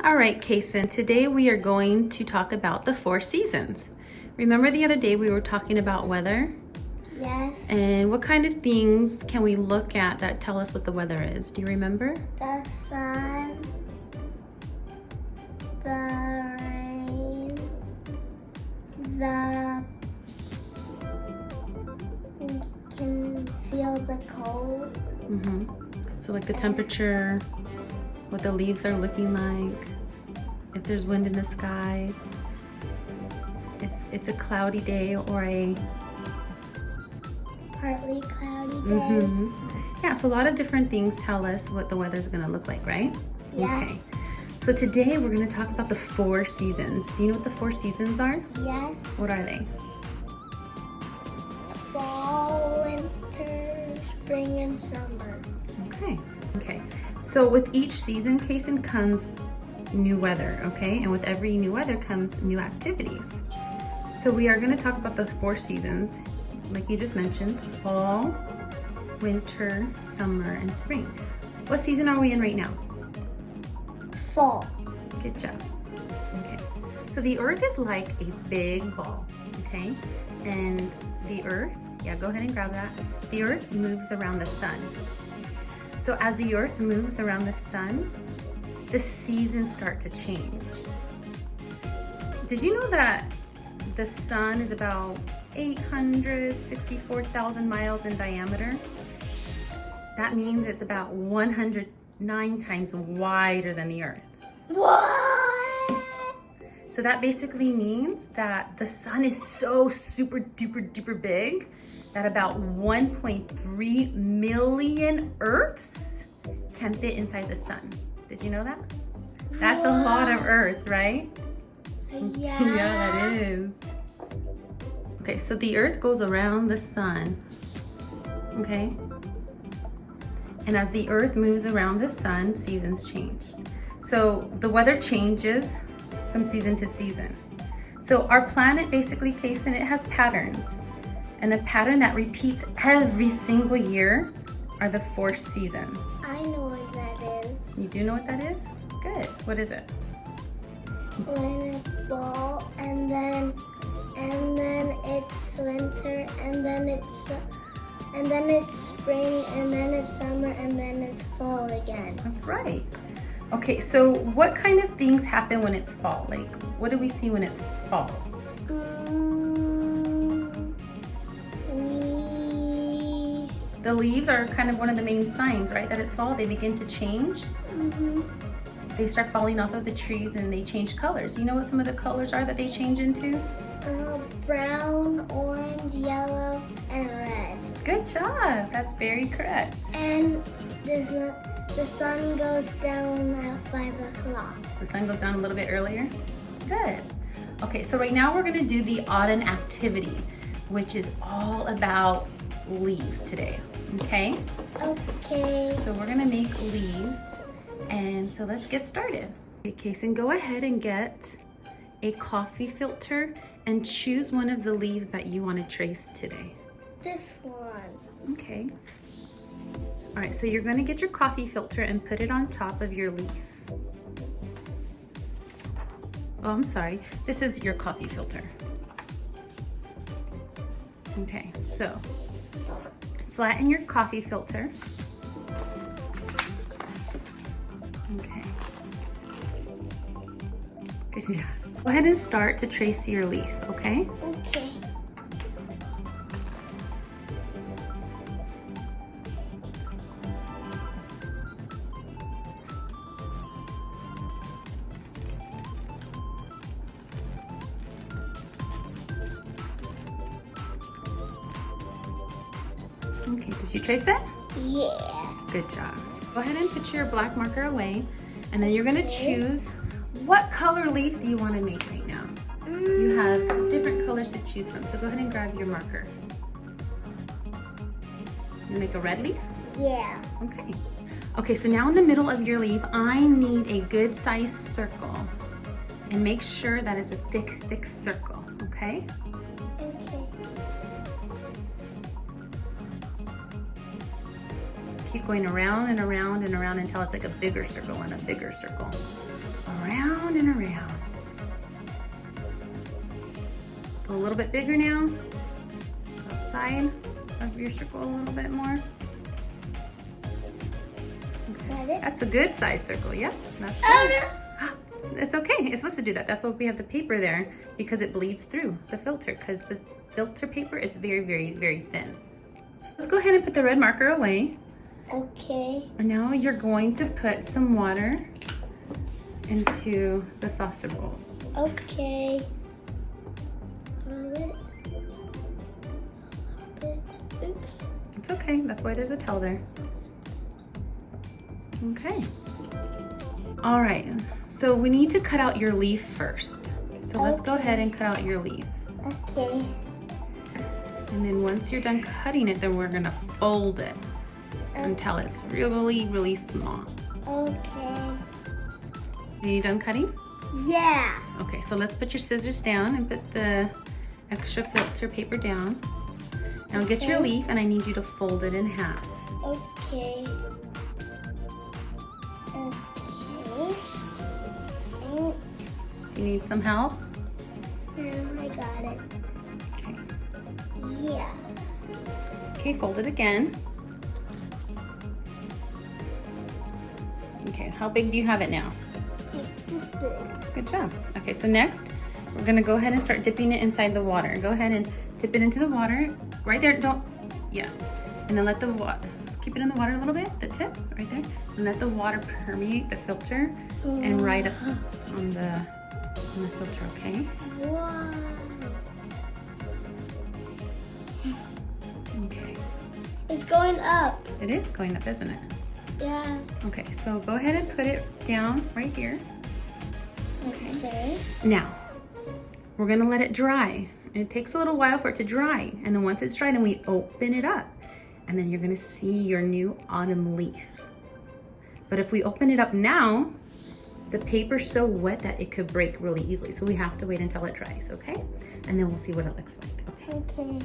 All right, Kacen, today we are going to talk about the 4 seasons. Remember the other day we were talking about weather? Yes. And what kind of things can we look at that tell us what the weather is? Do you remember? The sun, the rain, we can feel the cold. So like the temperature, what the leaves are looking like, if there's wind in the sky, if it's a cloudy day or a partly cloudy day. Yeah, so a lot of different things tell us what the weather's gonna look like, right? Yeah. Okay. So today we're gonna talk about the 4 seasons. Do you know what the 4 seasons are? Yes. What are they? Fall, winter, spring, and summer. Okay. Okay. So with each season, Kacen, comes new weather, okay? And with every new weather comes new activities. So we are gonna talk about the 4 seasons, like you just mentioned, fall, winter, summer, and spring. What season are we in right now? Fall. Good job. Okay. So the earth is like a big ball, okay? And the earth, yeah, go ahead and grab that. The earth moves around the sun. So as the earth moves around the sun, the seasons start to change. Did you know that the sun is about 864,000 miles in diameter? That means it's about 109 times wider than the earth. What? So that basically means that the sun is so super duper duper big that about 1.3 million Earths can fit inside the sun. Did you know that? That's a lot of Earths, right? Yeah. Yeah, that is. Okay, so the Earth goes around the sun, okay? And as the Earth moves around the sun, seasons change. So the weather changes from season to season. So our planet basically, Kacen, it has patterns. And a pattern that repeats every single year are the 4 seasons. I know what that is. You do know what that is? Good. What is it? When it's fall, and then it's winter, and then it's spring, and then it's summer, and then it's fall again. That's right. Okay, so what kind of things happen when it's fall? Like, what do we see when it's fall? The leaves are kind of one of the main signs, right? That it's fall. They begin to change. They start falling off of the trees and they change colors. You know what some of the colors are that they change into? Brown, orange, yellow, and red. Good job. That's very correct. And the sun goes down at 5 o'clock. The sun goes down a little bit earlier? Good. Okay, so right now we're gonna do the autumn activity, which is all about leaves today, okay? Okay. So we're gonna make leaves, and so let's get started. Okay, Kacen, go ahead and get a coffee filter and choose one of the leaves that you wanna trace today. This one. Okay. All right, so you're gonna get your coffee filter and put it on top of your leaf. Oh, I'm sorry. This is your coffee filter. Okay, so flatten your coffee filter. Okay. Good job. Go ahead and start to trace your leaf, okay? Okay. Okay, did you trace it? Yeah. Good job. Go ahead and put your black marker away, and then you're gonna choose what color leaf do you want to make right now. You have different colors to choose from, so go ahead and grab your marker. You make a red leaf? Yeah. Okay. Okay, so now in the middle of your leaf, I need a good sized circle. And make sure that it's a thick, thick circle, okay? Okay. Keep going around and around and around until it's like a bigger circle and a bigger circle. Around and around. Go a little bit bigger now. Outside of your circle a little bit more. Okay. That's a good size circle. Yep, that's good. It's okay. It's supposed to do that. That's why we have the paper there, because it bleeds through the filter, because the filter paper is very, very, very thin. Let's go ahead and put the red marker away. Okay. And now you're going to put some water into the saucer bowl. Okay. A little bit. Oops. It's okay. That's why there's a towel there. Okay. All right. So we need to cut out your leaf first. So let's go ahead and cut out your leaf. Okay. And then once you're done cutting it, then we're gonna fold it until it's really, really small. Okay. Are you done cutting? Yeah. Okay, so let's put your scissors down and put the extra filter paper down. Now get your leaf and I need you to fold it in half. Okay. You need some help? No, I got it. Okay. Yeah. Okay, fold it again. Okay, how big do you have it now? Like this big. Good job. Okay, so next, we're gonna go ahead and start dipping it inside the water. Go ahead and dip it into the water. Right there, yeah. And then let the water, keep it in the water a little bit, the tip, right there. And let the water permeate the filter and right up on the filter, okay? Wow. Okay. It's going up. It is going up, isn't it? Yeah. Okay, so go ahead and put it down right here. Okay. Now, we're gonna let it dry. It takes a little while for it to dry. And then once it's dry, then we open it up. And then you're gonna see your new autumn leaf. But if we open it up now, the paper's so wet that it could break really easily. So we have to wait until it dries, okay? And then we'll see what it looks like, okay? Okay.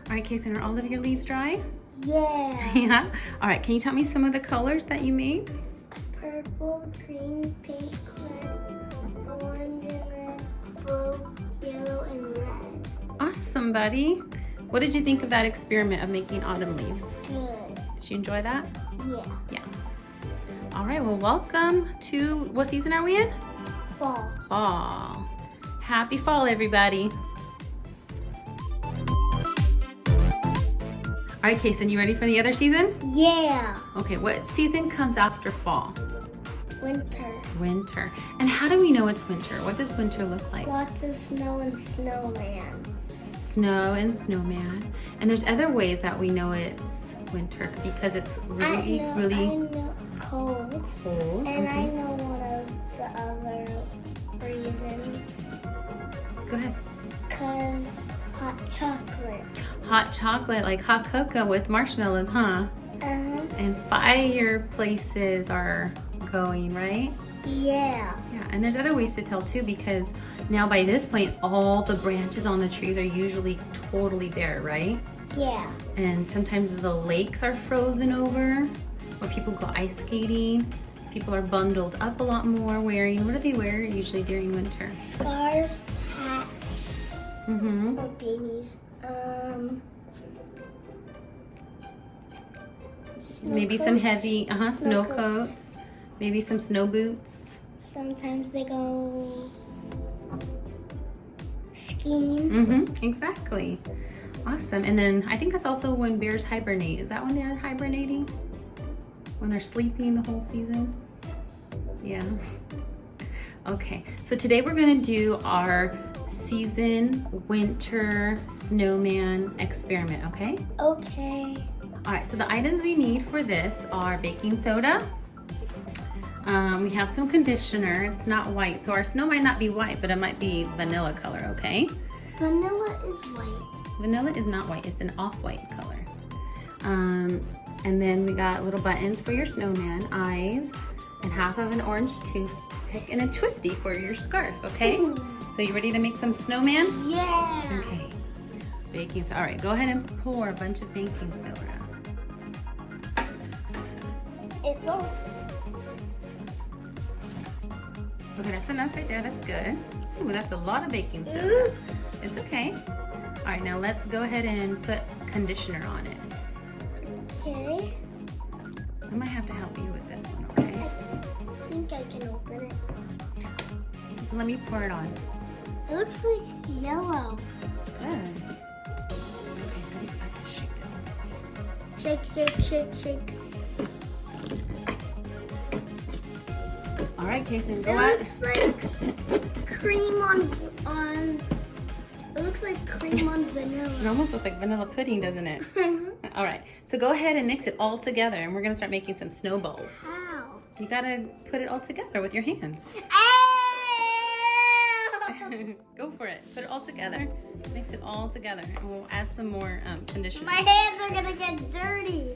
All right, Kacen, are all of your leaves dry? Yeah. Yeah? All right, can you tell me some of the colors that you made? Purple, green, pink, red, orange and red, blue, yellow, and red. Awesome, buddy. What did you think of that experiment of making autumn leaves? Good. Did you enjoy that? Yeah. Yeah. All right, well, welcome to, what season are we in? Fall. Fall. Happy fall, everybody. All right, Kacen, you ready for the other season? Yeah. Okay, what season comes after fall? Winter. Winter. And how do we know it's winter? What does winter look like? Lots of snow and snowman. Snow and snowman. And there's other ways that we know it's winter because it's really, I really know cold. cold. And I know one of the other reasons. Go ahead. Because hot chocolate. Hot chocolate, like hot cocoa with marshmallows, huh? And fireplaces are going, right? Yeah. Yeah, and there's other ways to tell too, because now by this point, all the branches on the trees are usually totally bare, right? Yeah. And sometimes the lakes are frozen over, where people go ice skating. People are bundled up a lot more, wearing, what do they wear usually during winter? Scarves, hats, Mm-hmm. or beanies. Maybe some heavy, snow coats. Maybe some snow boots. Sometimes they go skiing. Mm-hmm, exactly. Awesome. And then I think that's also when bears hibernate. Is that when they're hibernating? When they're sleeping the whole season? Yeah. Okay, so today we're gonna do our season winter snowman experiment, okay? Okay. All right, so the items we need for this are baking soda. We have some conditioner. It's not white, so our snow might not be white, but it might be vanilla color, okay? Vanilla is white. Vanilla is not white, it's an off-white color. And then we got little buttons for your snowman, eyes, and half of an orange toothpick and a twisty for your scarf, okay? So you ready to make some snowman? Yeah. Okay. Baking soda. All right, go ahead and pour a bunch of baking soda. It's all. Okay, that's enough right there. That's good. Ooh, that's a lot of baking soda. Oops. It's okay. All right, now let's go ahead and put conditioner on it. Okay. I might have to help you with this one, okay? I think I can open it. Let me pour it on. It looks like yellow. It does. Okay, ready? I have to shake this. Shake, shake, shake, shake. All right, Kacen, It go out. looks like cream on. It looks like cream on It vanilla. almost looks like vanilla pudding, doesn't it? All right, so go ahead and mix it all together, and we're gonna start making some snowballs. How? You gotta put it all together with your hands. Go for it. Put it all together. Mix it all together, and we'll add some more conditioner. My hands are gonna get dirty.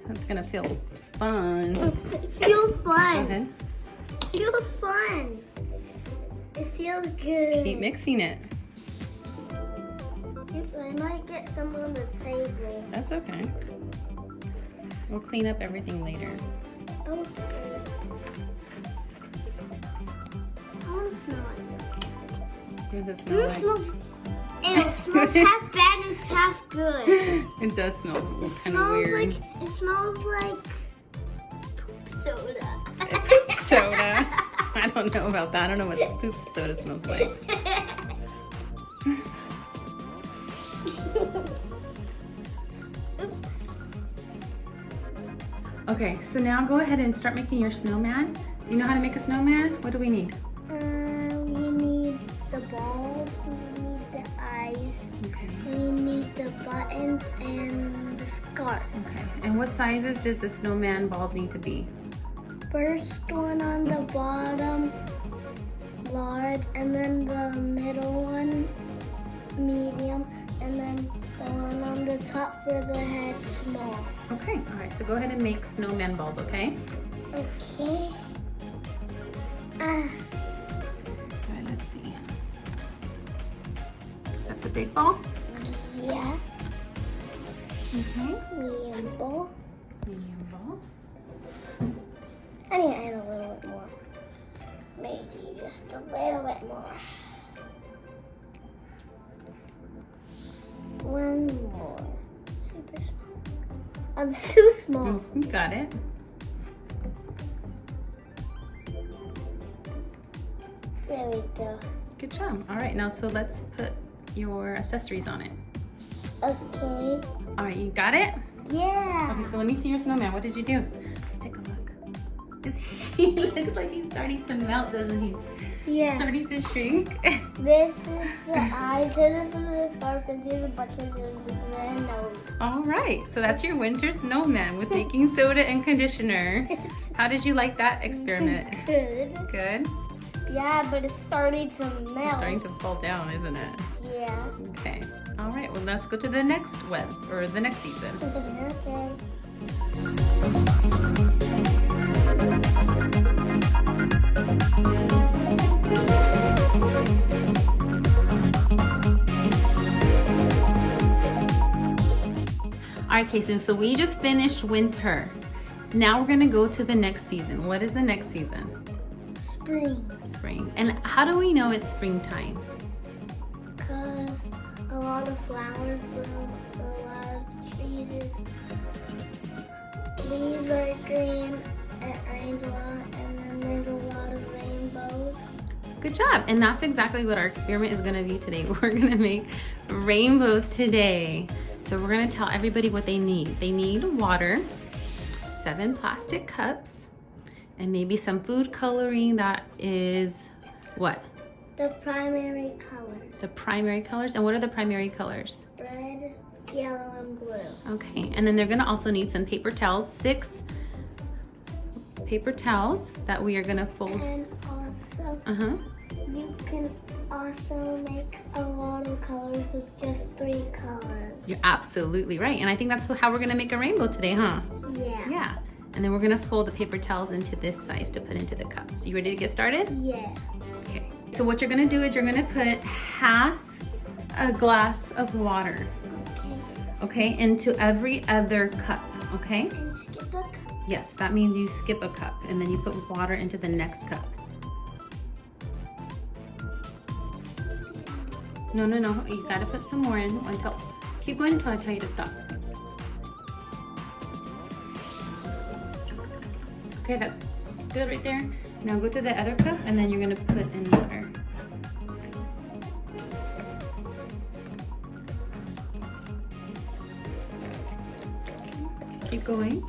That's gonna feel fun. It feels Go fun. ahead. It feels fun. It feels good. Keep mixing it. I might get some on the table. That's okay. We'll clean up everything later. Okay. I want to smell it. What does it smell It like? smells. It smells half bad and half good. It does smell It kind of smells weird. like it smells like poop soda. Soda. I don't know about that. I don't know what poop soda smells like. Oops. Okay, so now go ahead and start making your snowman. Do you know how to make a snowman? What do we need? We need the balls. We need the eyes. Okay. We need the buttons and the scarf. Okay. And what sizes does the snowman balls need to be? First one on the bottom, large, and then the middle one, medium, and then the one on the top for the head, small. Okay. All right. So go ahead and make snowman balls. Okay. Okay. All right. Let's see. That's the big ball. Yeah. Okay. Medium ball. Medium ball. I need to add a little bit more. Maybe just a little bit more. One more. Super small. Oh, it's too small. You got it. There we go. Good job. All right. Now, so let's put your accessories on it. Okay. All right. You got it? Yeah. Okay. So let me see your snowman. What did you do? Let's take a look. He looks like he's starting to melt, doesn't he? Yeah. Starting to shrink. This is the eyes, this is the scarf, and this is the buttons, and this is the nose. All right, so that's your winter snowman with baking soda and conditioner. How did you like that experiment? Good. Good. Yeah, but it's starting to melt. It's starting to fall down, isn't it? Yeah. Okay. All right, well, let's go to the next web or the next season. Okay. All right, Kacen, so we just finished winter. Now we're gonna go to the next season. What is the next season? Spring. Spring. And how do we know it's springtime? Because a lot of flowers bloom, a lot of trees leaves are green, it rains a lot, and then there's a lot of rainbows. Good job. And that's exactly what our experiment is gonna be today. We're gonna make rainbows today. So we're gonna tell everybody what they need. They need water, 7 plastic cups, and maybe some food coloring that is what? The primary colors, The primary colors. And what are the primary colors? red, yellow, and blue. Okay, and then they're gonna also need some paper towels, 6 paper towels that we are gonna fold. And also, Uh-huh. you can also make a lot of colors with just 3 colors. You're absolutely right. And I think that's how we're gonna make a rainbow today, huh? Yeah. Yeah. And then we're gonna fold the paper towels into this size to put into the cups. You ready to get started? Yeah. Okay. So what you're gonna do is you're gonna put half a glass of water, Okay. okay, into every other cup, okay? And skip the cup. Yes, that means you skip a cup and then you put water into the next cup. No, you gotta put some more in until, keep going until I tell you to stop. Okay, that's good right there. Now go to the other cup and then you're gonna put in water. Keep going.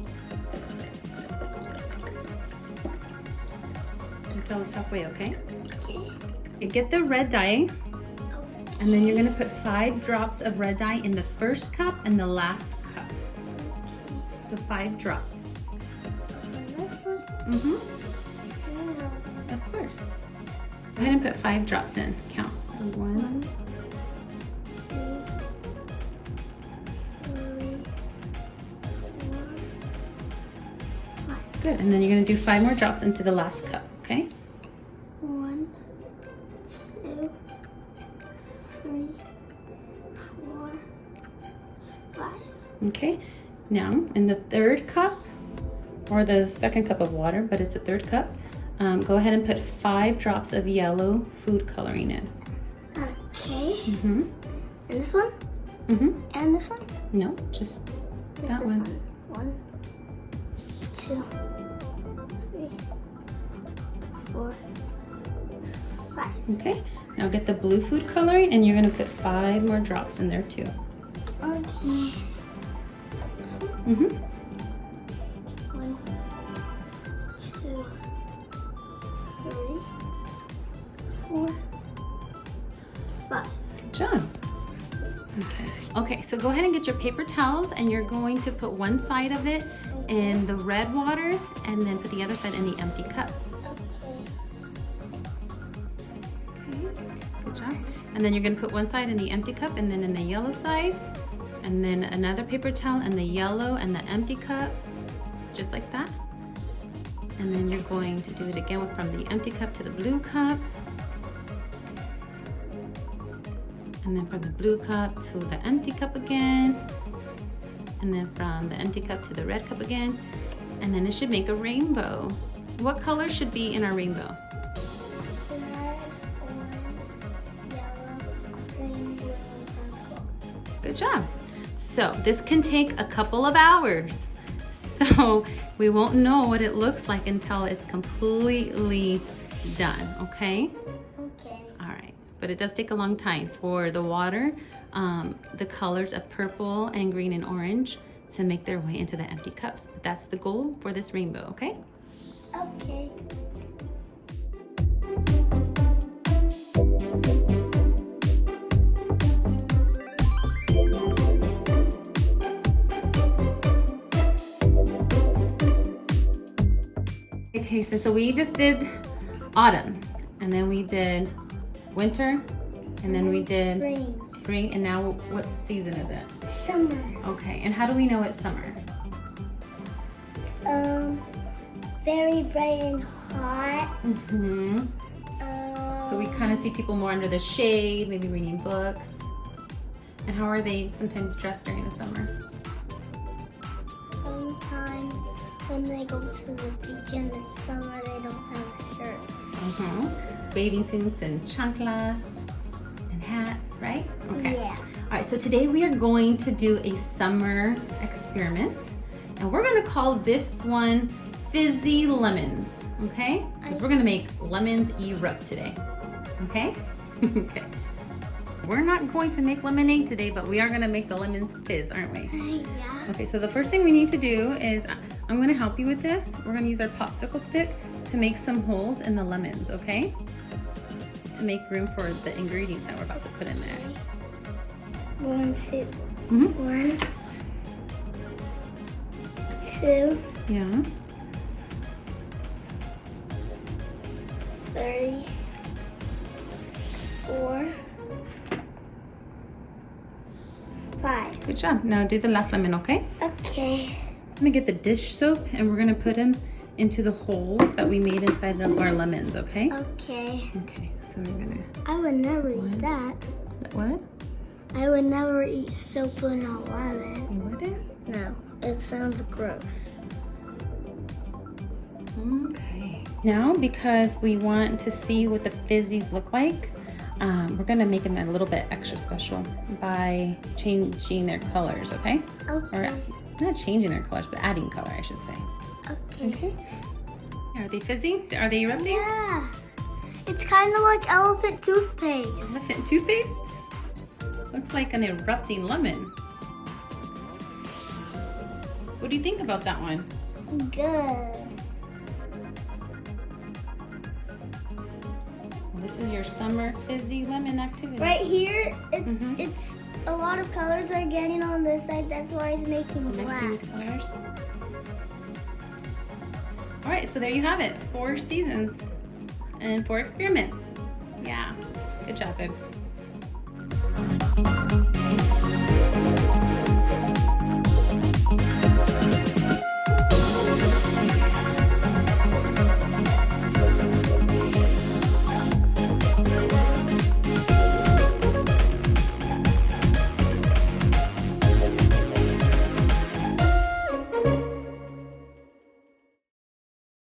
Until it's halfway, okay? You get the red dye, and then you're gonna put 5 drops of red dye in the first cup and the last cup. So 5 drops. Mm-hmm. Of course. Go ahead and put 5 drops in. Count. 1, 2, 3, 4, 5. Good. And then you're gonna do 5 more drops into the last cup, okay? 1, 2, 3, 4, 5. Okay. Now, in the third cup, or the second cup of water, but it's the third cup, go ahead and put 5 drops of yellow food coloring in. Okay. Mm-hmm. And this one? Mm-hmm. And this one? No, just that this one. 1, 2, 3, 4, 5. Okay. Now get the blue food coloring and you're gonna put 5 more drops in there too. Okay. This one? Mm-hmm. 1, 2, 3, 4, 5. Good job. Okay. Okay, so go ahead and get your paper towels and you're going to put one side of it in the red water and then put the other side in the empty cup. Good job. And then you're gonna put one side in the empty cup and then in the yellow side, and then another paper towel in the yellow and the empty cup, just like that. And then you're going to do it again from the empty cup to the blue cup. And then from the blue cup to the empty cup again. And then from the empty cup to the red cup again. And then it should make a rainbow. What color should be in our rainbow? Red, orange, yellow, green, blue, and purple. Good job. So this can take a couple of hours. So we won't know what it looks like until it's completely done, okay? Okay. All right, but it does take a long time for the water, the colors of purple and green and orange to make their way into the empty cups. But that's the goal for this rainbow, okay? Okay. Okay, so we just did autumn, and then we did winter, and then we did spring, and now what season is it? Summer. Okay, and how do we know it's summer? Very bright and hot. Mm-hmm. So we kind of see people more under the shade, maybe reading books. And how are they sometimes dressed during the summer? Sometimes when they go to the beach in the summer, they don't have shirts. Bathing suits and chanclas and hats, right? Okay. Yeah. All right, so today we are going to do a summer experiment. And we're gonna call this one Fizzy Lemons, okay? Because we're gonna make lemons erupt today, okay? Okay. We're not going to make lemonade today, but we are gonna make the lemons fizz, aren't we? Yeah. Okay, so the first thing we need to do is, I'm gonna help you with this. We're gonna use our popsicle stick to make some holes in the lemons, okay? To make room for the ingredients that we're about to put in there. 1, 2. Mm-hmm. 1, 2, Yeah. 3, 4, 5. Good job. Now do the last lemon, okay? Okay. Let me get the dish soap and we're gonna put them into the holes that we made inside of our lemons, okay? Okay. Okay, so we're gonna... I would never eat that. What? I would never eat soap in a lemon. You wouldn't? No, it sounds gross. Now, because we want to see what the fizzies look like, we're gonna make them a little bit extra special by changing their colors, okay? Okay. Or not changing their colors, but adding color, I should say. Okay. Are they fizzy? Are they erupting? Yeah. It's kind of like elephant toothpaste. Elephant toothpaste? Looks like an erupting lemon. What do you think about that one? Good. This is your summer fizzy lemon activity. Right here, Mhm. it's a lot of colors are getting on this side. That's why it's making black. Mixing colors. All right, so there you have it. 4 seasons and 4 experiments. Yeah, good job, babe.